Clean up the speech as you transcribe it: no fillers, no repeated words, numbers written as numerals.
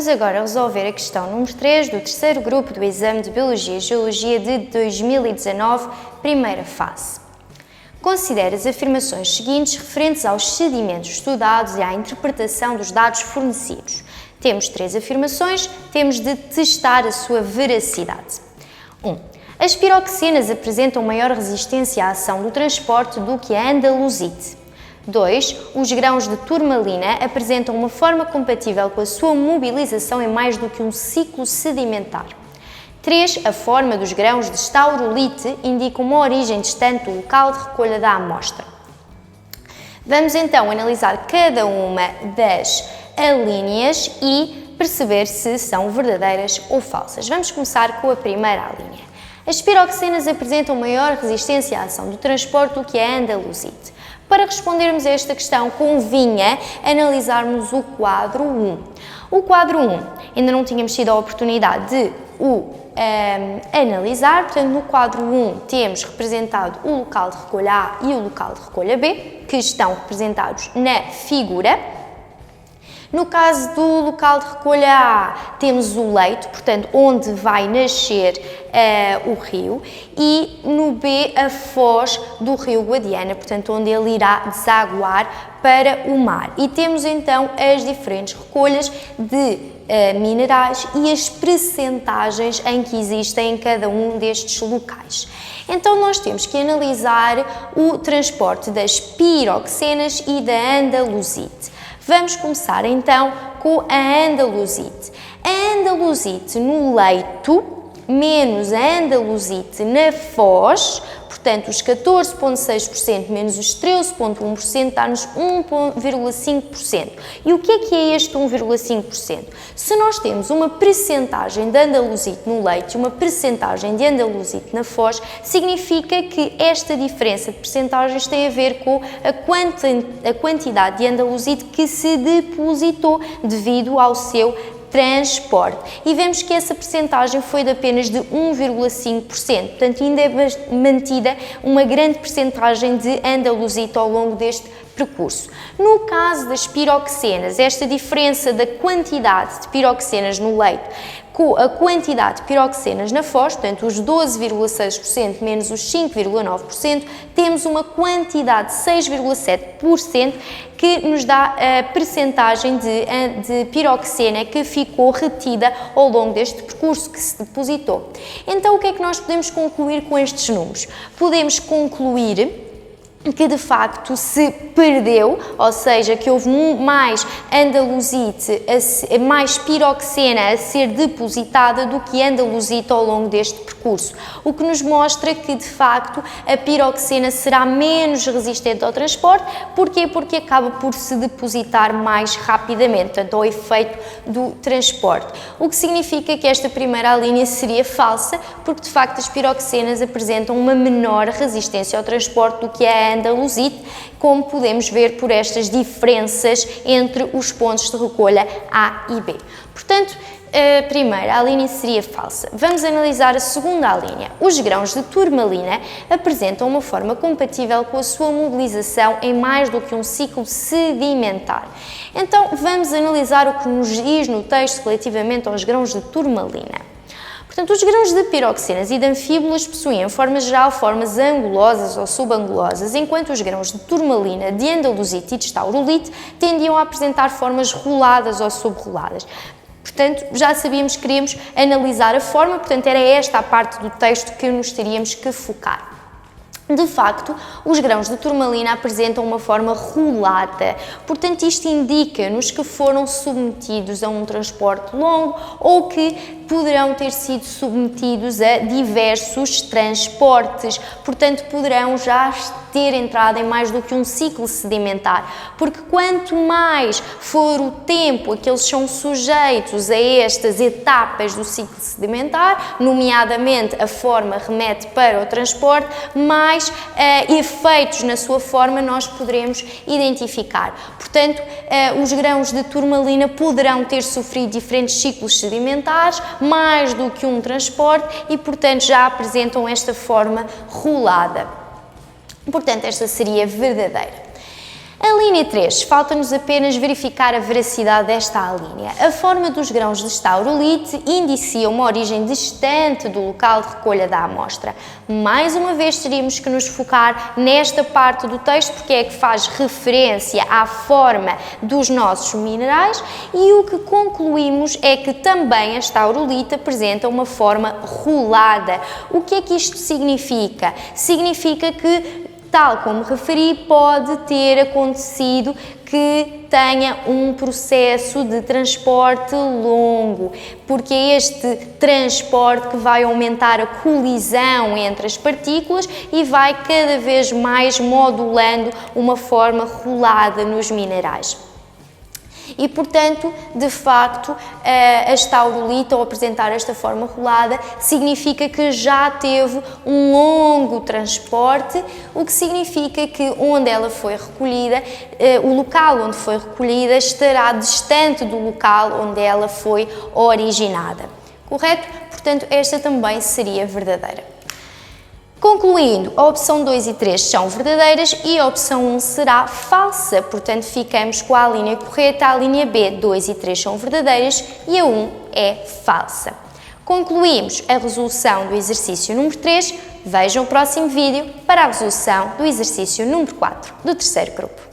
Vamos agora resolver a questão número 3 do terceiro grupo do exame de Biologia e Geologia de 2019, primeira fase. Considere as afirmações seguintes referentes aos sedimentos estudados e à interpretação dos dados fornecidos. Temos 3 afirmações, temos de testar a sua veracidade. 1. As piroxinas apresentam maior resistência à ação do transporte do que a andaluzite. 2. Os grãos de turmalina apresentam uma forma compatível com a sua mobilização em mais do que um ciclo sedimentar. 3. A forma dos grãos de staurolite indica uma origem distante do local de recolha da amostra. Vamos então analisar cada uma das alíneas e perceber se são verdadeiras ou falsas. Vamos começar com a primeira alínea. As piroxinas apresentam maior resistência à ação do transporte do que a andaluzite. Para respondermos a esta questão, convinha analisarmos o quadro 1. O quadro 1, ainda não tínhamos tido a oportunidade de o analisar, portanto, no quadro 1 temos representado o local de recolha A e o local de recolha B, que estão representados na figura. No caso do local de recolha A, temos o leito, portanto, onde vai nascer o rio, e no B, a foz do rio Guadiana, portanto, onde ele irá desaguar para o mar. E temos então as diferentes recolhas de minerais e as percentagens em que existem em cada um destes locais. Então, nós temos que analisar o transporte das piroxinas e da andaluzite. Vamos começar então com a andaluzite. A andaluzite no leito menos a andaluzite na foz, portanto os 14,6% menos os 13,1% dá-nos 1,5%. E o que é este 1,5%? Se nós temos uma percentagem de andaluzite no leito e uma percentagem de andaluzite na foz, significa que esta diferença de percentagens tem a ver com a quantidade de andaluzite que se depositou devido ao seu transporte. E vemos que essa percentagem foi de apenas de 1,5%, portanto ainda é mantida uma grande percentagem de andaluzite ao longo deste percurso. No caso das piroxinas, esta diferença da quantidade de piroxinas no leito com a quantidade de piroxinas na foz, portanto os 12,6% menos os 5,9%, temos uma quantidade de 6,7% que nos dá a percentagem de piroxina que ficou retida ao longo deste percurso que se depositou. Então, o que é que nós podemos concluir com estes números? Podemos concluir que de facto se perdeu, ou seja, que houve mais andaluzite, mais piroxina a ser depositada do que andaluzite ao longo deste percurso, o que nos mostra que de facto a piroxina será menos resistente ao transporte. Porquê? Porque acaba por se depositar mais rapidamente, portanto ao efeito do transporte, o que significa que esta primeira linha seria falsa, porque de facto as piroxinas apresentam uma menor resistência ao transporte do que a andaluzite, como podemos ver por estas diferenças entre os pontos de recolha A e B. Portanto, a primeira linha seria falsa. Vamos analisar a segunda linha. Os grãos de turmalina apresentam uma forma compatível com a sua mobilização em mais do que um ciclo sedimentar. Então, vamos analisar o que nos diz no texto relativamente aos grãos de turmalina. Portanto, os grãos de piroxinas e de anfíbolas possuem, em forma geral, formas angulosas ou subangulosas, enquanto os grãos de turmalina, de andaluzite e de staurolite tendiam a apresentar formas roladas ou subroladas. Portanto, já sabíamos que queríamos analisar a forma, portanto, era esta a parte do texto que nos teríamos que focar. De facto, os grãos de turmalina apresentam uma forma rolada, portanto isto indica-nos que foram submetidos a um transporte longo ou que poderão ter sido submetidos a diversos transportes, portanto poderão já ter entrado em mais do que um ciclo sedimentar, porque quanto mais for o tempo a que eles são sujeitos a estas etapas do ciclo sedimentar, nomeadamente a forma remete para o transporte, mais efeitos na sua forma nós poderemos identificar. Portanto, os grãos de turmalina poderão ter sofrido diferentes ciclos sedimentares, mais do que um transporte e, portanto, já apresentam esta forma rolada. Portanto, esta seria verdadeira. A linha 3, falta-nos apenas verificar a veracidade desta alínea. A forma dos grãos de estaurolite indicia uma origem distante do local de recolha da amostra. Mais uma vez teríamos que nos focar nesta parte do texto, porque é que faz referência à forma dos nossos minerais, e o que concluímos é que também a estaurolite apresenta uma forma rolada. O que é que isto significa? Significa que, tal como referi, pode ter acontecido que tenha um processo de transporte longo, porque é este transporte que vai aumentar a colisão entre as partículas e vai cada vez mais modulando uma forma rolada nos minerais. E, portanto, de facto, a estaurolite, ao apresentar esta forma rolada, significa que já teve um longo transporte, o que significa que onde ela foi recolhida, o local onde foi recolhida estará distante do local onde ela foi originada. Correto? Portanto, esta também seria verdadeira. Concluindo, a opção 2 e 3 são verdadeiras e a opção 1 será falsa, portanto ficamos com a linha correta, a linha B, 2 e 3 são verdadeiras e a 1 é falsa. Concluímos a resolução do exercício número 3, vejam o próximo vídeo para a resolução do exercício número 4 do terceiro grupo.